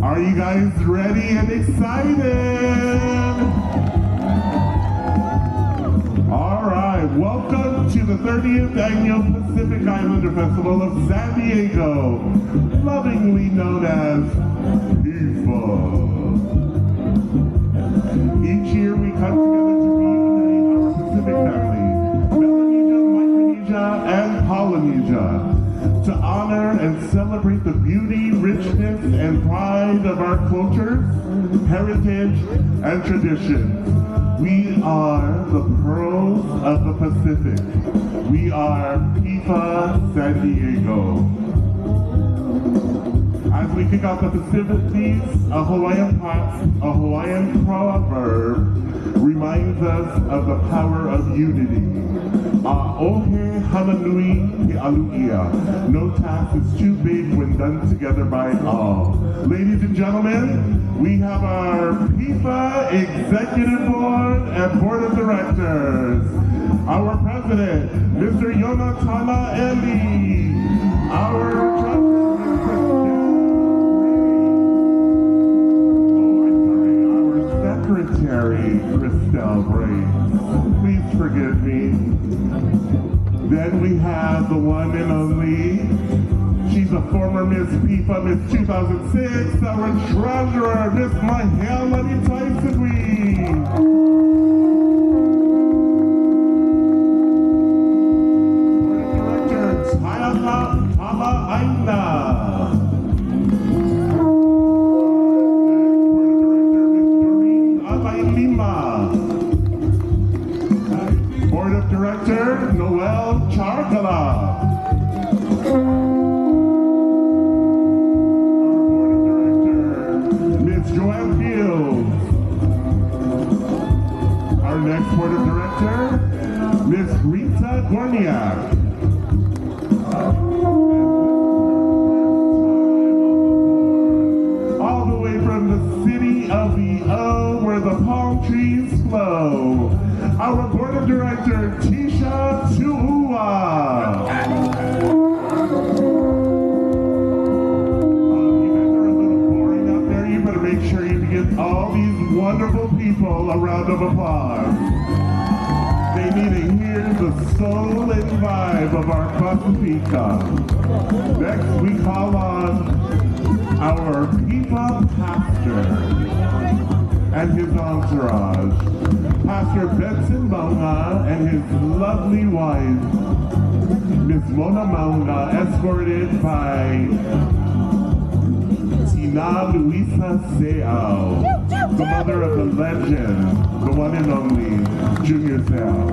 Are you guys ready and excited? All right, welcome to the 30th Annual Pacific Islander Festival of San Diego, lovingly known as PIFA. Each year we come together to reunite our Pacific family, Melanesia, Micronesia, and Polynesia, to honor and celebrate the beauty, richness, and pride of our cultures, heritage, and traditions. We are the pearls of the Pacific. We are PIFA San Diego. As we kick off the festivities, a Hawaiian proverb reminds us of the power of unity. Ohe hananui he aluia. No task is too big when done together by all. Ladies and gentlemen, we have our PIFA Executive Board and Board of Directors. Our President, Mr. Yonatana Eli. Our Secretary, Christelle Bray. Please forgive me. Then we have the one and only, she's a former Miss PIFA, Miss 2006, our treasurer, Miss Mahelani Tyson. Board of Directors, Hayaka Tama Aina. Board of Director, Noel Charkala. Our Board of Director, Ms. Joanne Fields. Our next Board of Director, Ms. Rita Gorniak. All the way from the city of the O, where the palm trees flow. Our Board of Director, Tisha Tuua. You guys are a little boring out there. You better make sure you give all these wonderful people a round of applause. They need to hear the soul and vibe of our Pacifica. Next, we call on our PIFA pastor and his entourage. Pastor Benson Maunga and his lovely wife, Miss Mona Maunga, escorted by Tina Luisa Seao, the mother of the legend, the one and only Junior Seao.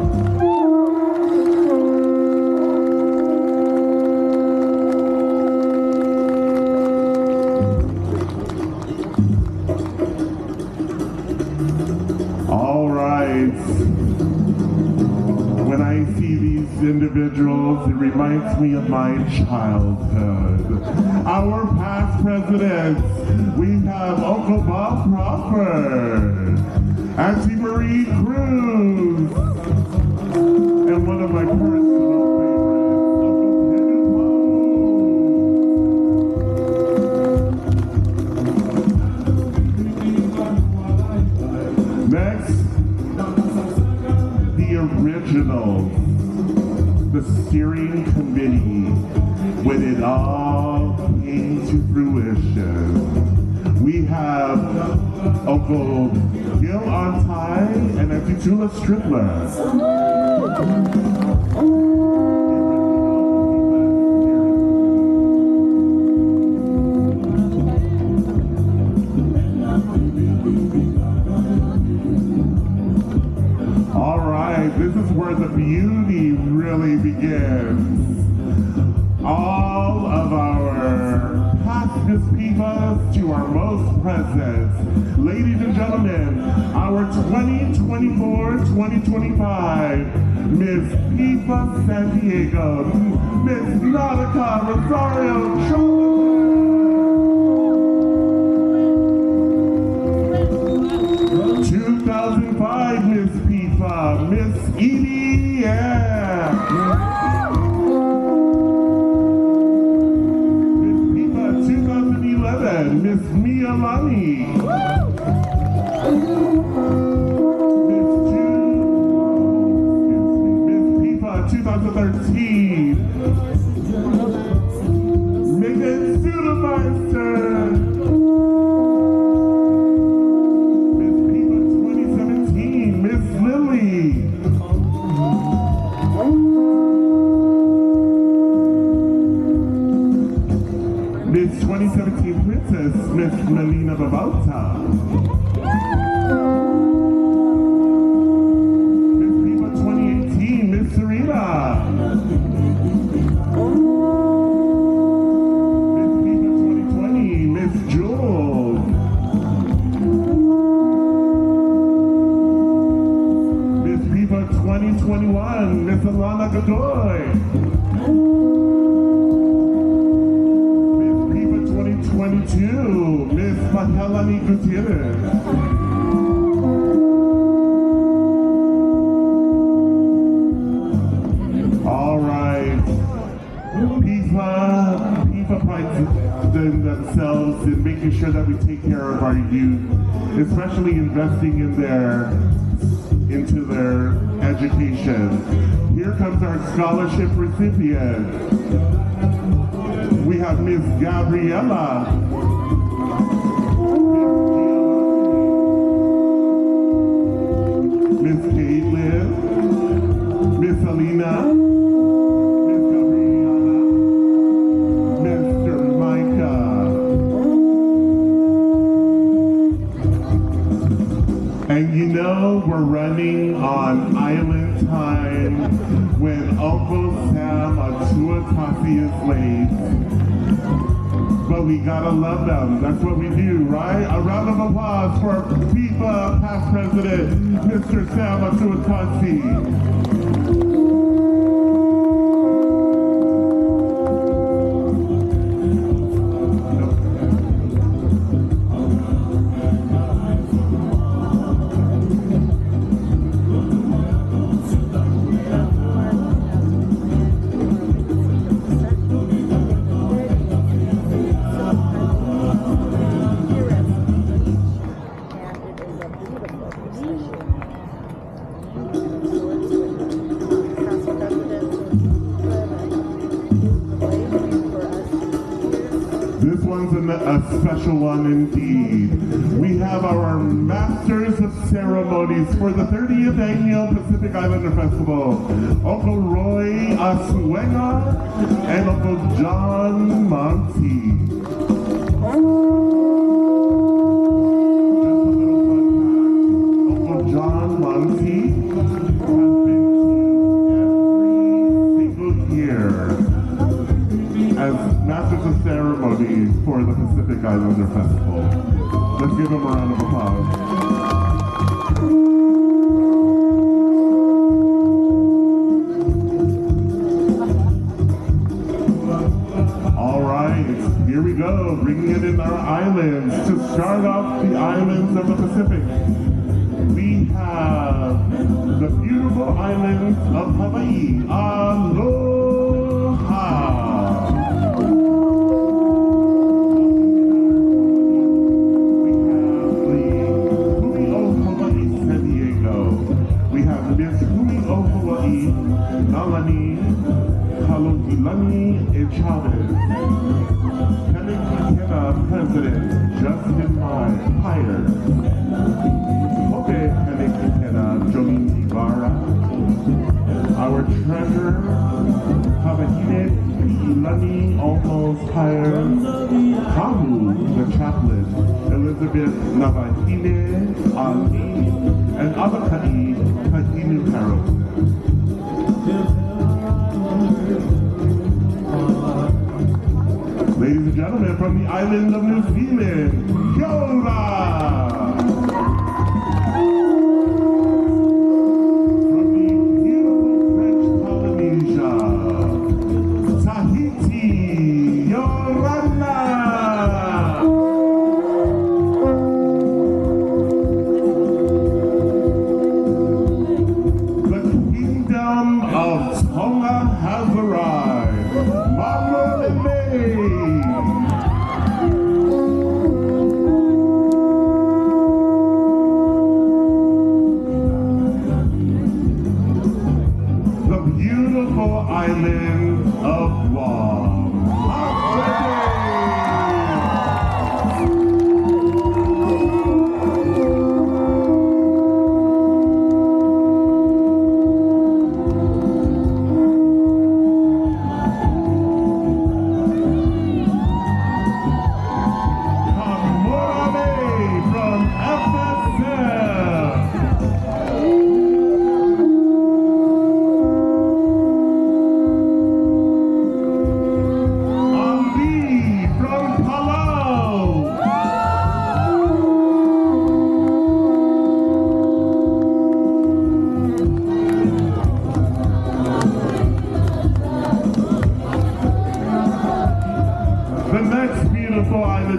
When I see these individuals, it reminds me of my childhood. Our past presidents, we have Uncle Bob Crawford, Auntie Marie Cruz, and one of my personal favorites, Next, originals, the steering committee, when it all came to fruition. We have Uncle Gil Ontai and Auntie Tula Strickler. This is where the beauty really begins. All of our past Miss PIFAs to our most present. Ladies and gentlemen, our 2024-2025 Miss PIFA San Diego, Miss Nautica Rosario Cholita. 2005 Miss PIFA, Miss Edie, yeah. Miss PIFA 2011 2011, Miss Mialani. Miss PIFA 2013. Megan Sudemeister. Miss PIFA 2017, Miss Lily. Miss 2017 Princess, Miss Melina Babalta. Miss PIFA 2018, Miss Serena. Miss PIFA 2020, Miss Jules. Miss PIFA 2021, Miss Alana Godoy. 2022, Miss Mahalani Gutierrez. All right. PIFA prides themselves in making sure that we take care of our youth, especially investing into their education. Here comes our scholarship recipient. We have Miss Gabriella, Miss Caitlin, Miss Alina, Miss Gabriella, Mr. Micah. And you know we're running on island time when Uncle Sam Atuatasi is late. But we gotta love them. That's what we do, right? A round of applause for PIFA past president, Mr. Sam Atuatasi. This one's a special one indeed. We have our Masters of Ceremonies for the 30th Annual Pacific Islander Festival. Uncle Roy Asuenga and Uncle John Monty. Just a little fun fact. Uncle John Monty has been to every single year as Masters of Ceremony for the Pacific Islander Festival. Let's give him a round of applause. All right, here we go, bringing it in our islands. To start off the islands of the Pacific, we have the beautiful islands of Hawaii. Aloha! Nalani, Kalogilani, Chavez, Penikena President Justin Myers, Hope Penikena Jolene Ibarra, our treasurer, Havahine Ilani Almost Myers, Kamu, the chaplain, Elizabeth Navahine Ali, and Abakani Kahinu Harrelson. Ladies and gentlemen, from the island of New Zealand, Yola! From the beautiful French Polynesia, Tahiti, Yorana! The Kingdom of Tonga has arrived. Mama and May!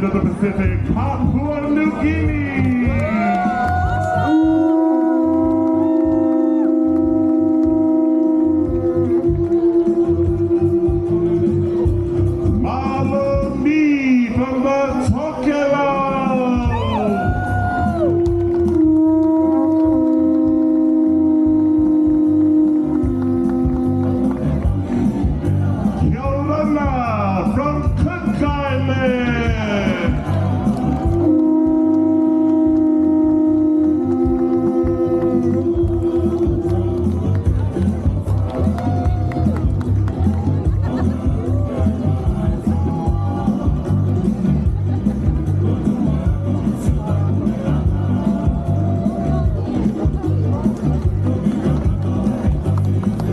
island of the Pacific, Papua New Guinea. Maloni from the Tokelau.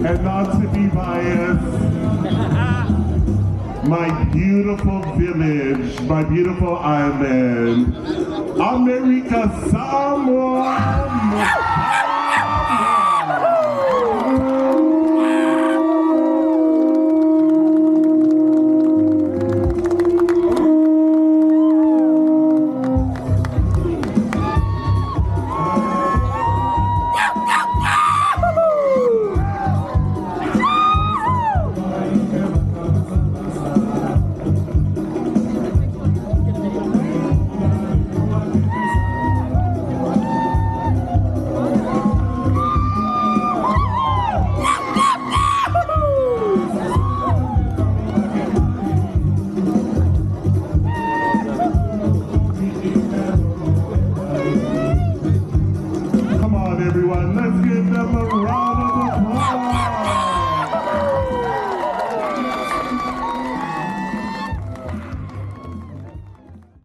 And not to be biased, my beautiful village, my beautiful island, America Samoa.